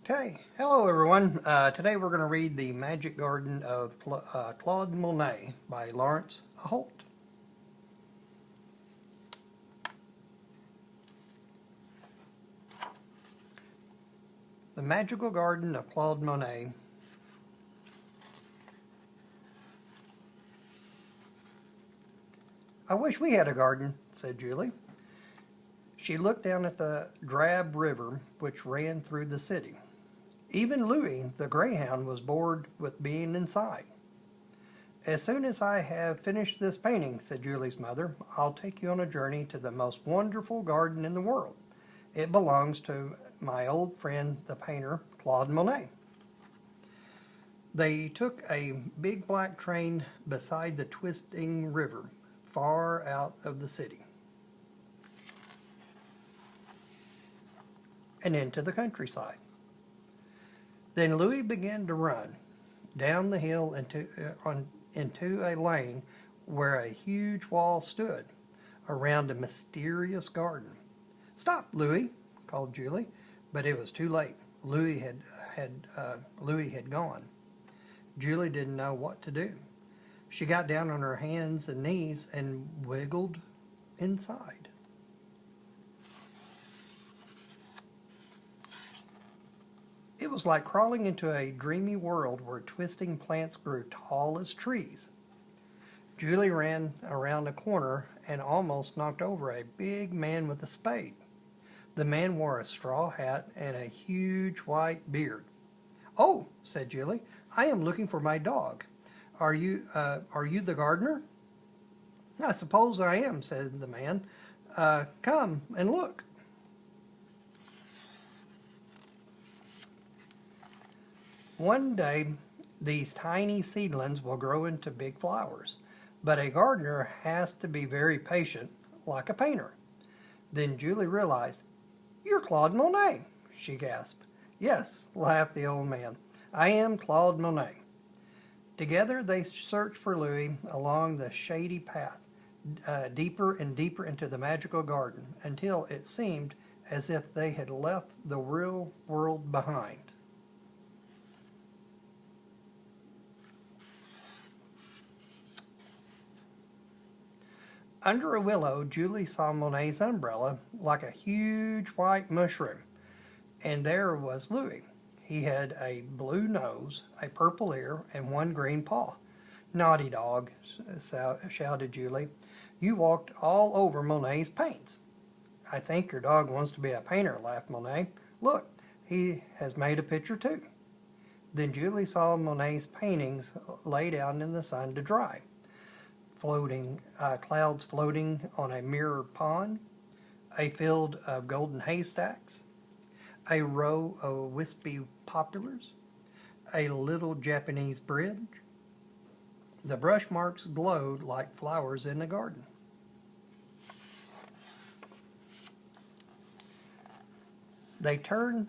Okay, hello everyone. Today we're going to read The Magic Garden of Claude Monet by Laurence Anholt. The Magical Garden of Claude Monet. I wish we had a garden, said Julie. She looked down at the drab river which ran through the city. Even Louey, the Greyhound, was bored with being inside. As soon as I have finished this painting, said Julie's mother, I'll take you on a journey to the most wonderful garden in the world. It belongs to my old friend, the painter, Claude Monet. They took a big black train beside the twisting river, far out of the city, and into the countryside. Then Louis began to run down the hill into a lane where a huge wall stood around a mysterious garden. "Stop, Louis!" called Julie, but it was too late. Louis had gone. Julie didn't know what to do. She got down on her hands and knees and wiggled inside. It was like crawling into a dreamy world where twisting plants grew tall as trees. Julie ran around a corner and almost knocked over a big man with a spade. The man wore a straw hat and a huge white beard. "Oh," said Julie, "I am looking for my dog. Are you the gardener?" "I suppose I am," said the man. Come and look." One day, these tiny seedlings will grow into big flowers, but a gardener has to be very patient, like a painter. Then Julie realized, "You're Claude Monet," she gasped. "Yes," laughed the old man, "I am Claude Monet." Together they searched for Louis along the shady path, deeper and deeper into the magical garden, until it seemed as if they had left the real world behind. Under a willow, Julie saw Monet's umbrella like a huge white mushroom, and there was Louis. He had a blue nose, a purple ear, and one green paw. "Naughty dog," shouted Julie. "You walked all over Monet's paints." "I think your dog wants to be a painter," laughed Monet. "Look, he has made a picture too." Then Julie saw Monet's paintings laid out in the sun to dry. Clouds floating on a mirror pond, a field of golden haystacks, a row of wispy poplars, a little Japanese bridge. The brush marks glowed like flowers in a garden. They turned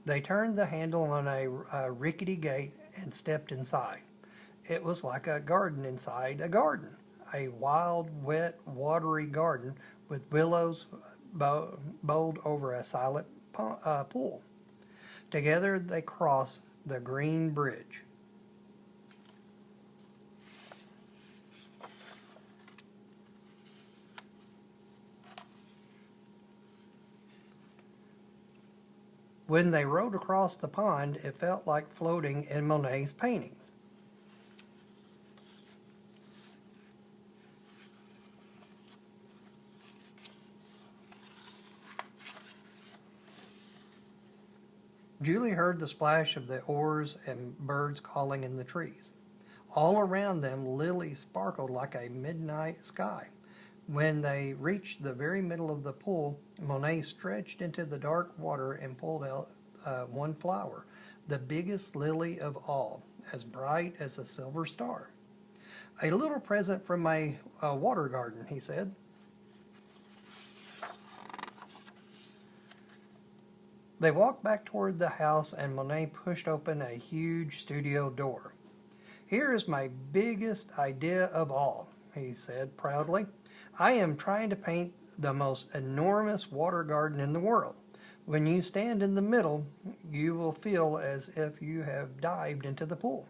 the handle on a rickety gate and stepped inside. It was like a garden inside a garden, a wild, wet, watery garden with willows bowled over a silent pool. Together they crossed the green bridge. When they rode across the pond, it felt like floating in Monet's paintings. Julie heard the splash of the oars and birds calling in the trees. All around them, lilies sparkled like a midnight sky. When they reached the very middle of the pool, Monet stretched into the dark water and pulled out one flower, the biggest lily of all, as bright as a silver star. "A little present from my water garden," he said. They walked back toward the house, and Monet pushed open a huge studio door. "Here is my biggest idea of all," he said proudly. "I am trying to paint the most enormous water garden in the world. When you stand in the middle, you will feel as if you have dived into the pool.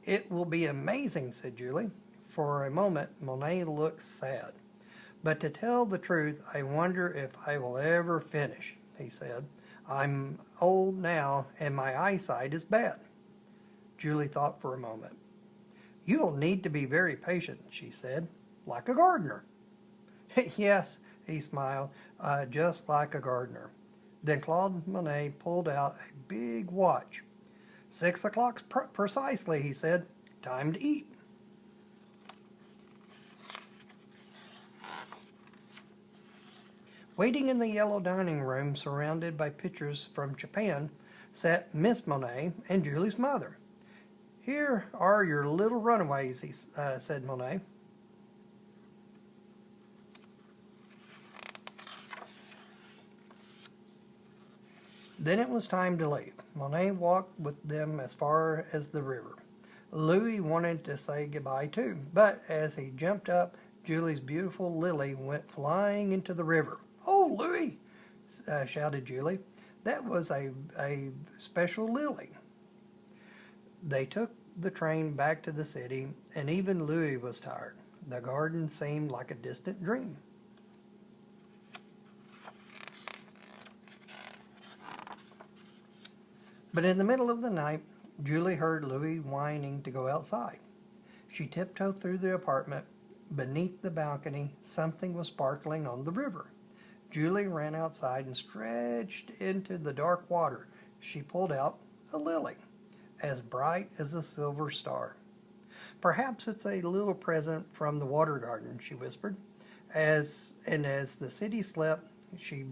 It will be amazing, said Julie. For a moment, Monet looked sad. But to tell the truth, I wonder if I will ever finish, he said. I'm old now, and my eyesight is bad. Julie thought for a moment. You'll need to be very patient, she said, like a gardener. Yes, he smiled, just like a gardener. Then Claude Monet pulled out a big watch. 6 o'clock precisely, he said. Time to eat. Waiting in the yellow dining room, surrounded by pictures from Japan, sat Miss Monet and Julie's mother. Here are your little runaways, said Monet. Then it was time to leave. Monet walked with them as far as the river. Louey wanted to say goodbye too, but as he jumped up, Julie's beautiful lily went flying into the river. Oh, Louey, shouted Julie. That was a special lily. They took the train back to the city, and even Louey was tired. The garden seemed like a distant dream. But in the middle of the night, Julie heard Louey whining to go outside. She tiptoed through the apartment. Beneath the balcony, something was sparkling on the river. Julie ran outside and stretched into the dark water. She pulled out a lily, as bright as a silver star. Perhaps it's a little present from the water garden, she whispered. As the city slept, she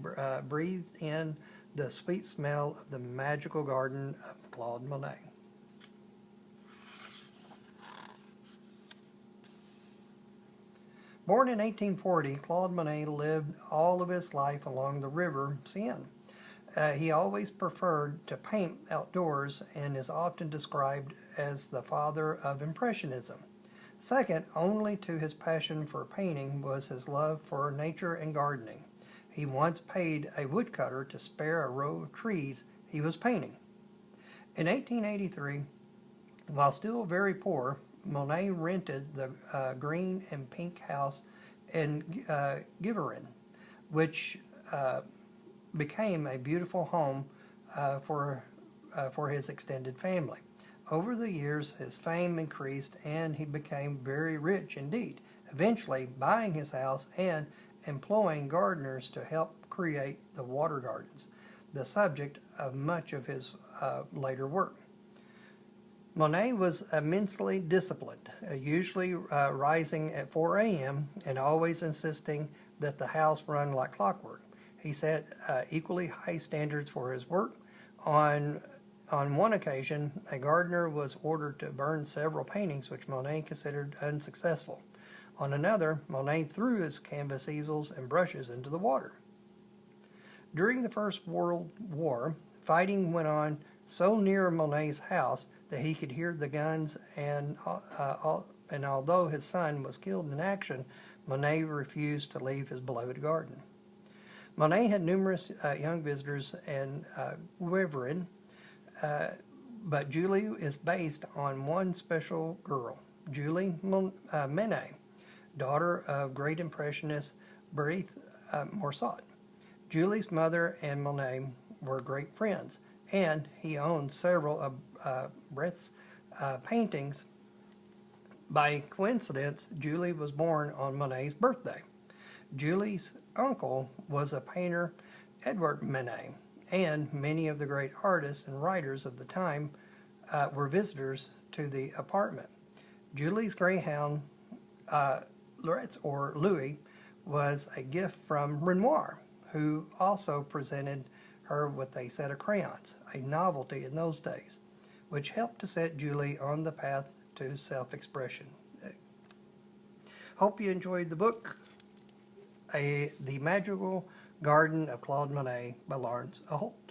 breathed in the sweet smell of the magical garden of Claude Monet. Born in 1840, Claude Monet lived all of his life along the river Seine. He always preferred to paint outdoors and is often described as the father of Impressionism. Second only to his passion for painting was his love for nature and gardening. He once paid a woodcutter to spare a row of trees he was painting. In 1883, while still very poor, Monet rented the green and pink house in Giverny, which became a beautiful home for his extended family. Over the years, his fame increased and he became very rich indeed, eventually buying his house and employing gardeners to help create the water gardens, the subject of much of his later work. Monet was immensely disciplined, usually rising at 4 a.m. and always insisting that the house run like clockwork. He set equally high standards for his work. On one occasion, a gardener was ordered to burn several paintings which Monet considered unsuccessful. On another, Monet threw his canvas easels and brushes into the water. During the First World War, fighting went on so near Monet's house that he could hear the guns, and although his son was killed in action, Monet refused to leave his beloved garden. Monet had numerous young visitors in Giverny, but Julie is based on one special girl, Julie Monet, daughter of great impressionist Brice Morsat. Julie's mother and Monet were great friends, and he owned several of Brice's paintings. By coincidence, Julie was born on Monet's birthday. Julie's uncle was a painter, Edward Monet, and many of the great artists and writers of the time were visitors to the apartment. Julie's Greyhound, Louey, was a gift from Renoir, who also presented her with a set of crayons, a novelty in those days, which helped to set Julie on the path to self-expression. Hope you enjoyed the book, The Magical Garden of Claude Monet by Laurence Anholt.